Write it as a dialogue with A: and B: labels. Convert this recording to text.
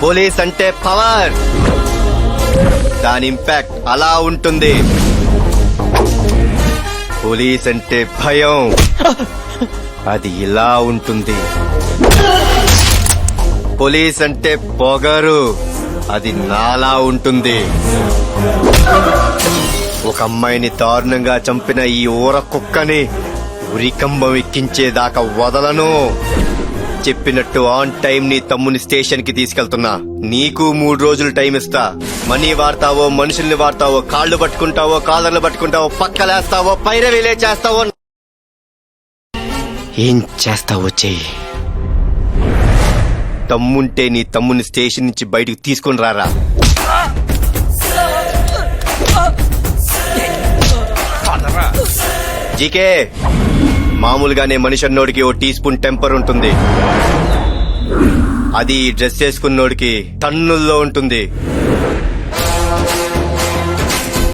A: Police అంటే power, దాని impact అలా ఉంటుంది. పోలీస్ అంటే భయం, అది ఇలా ఉంటుంది. పోలీస్ అంటే పొగరు, అది నాలా ఉంటుంది. ఒక అమ్మాయిని దారుణంగా చంపిన ఈ ఊర కుక్కని ఉరికంబం ఎక్కించేదాకా వదలను. చెప్పినట్టు ఆన్ టైం నీ తమ్ముని స్టేషన్ కి తీసుకెళ్తున్నా. నీకు 3 రోజులు టైం ఇస్తా. మనీ వాడతావో, మనుషుల్ని వాడతావో, కాళ్ళు పట్టుకుంటావో, కాలర్లు పట్టుకుంటావో, పక్కలేస్తావో, పైరవిలే చేస్తావో, ఏం చేస్తావో చెయ్యి. తమ్ముంటే నీ తమ్ముని స్టేషన్ నుంచి బయటకు తీసుకుని రారా. జీకే, మామూలుగానే మనిషి అన్నోడికి ఓ టీ స్పూన్ టెంపర్ ఉంటుంది. అది డ్రెస్ వేసుకున్నోడికి టన్నుల్లో ఉంటుంది.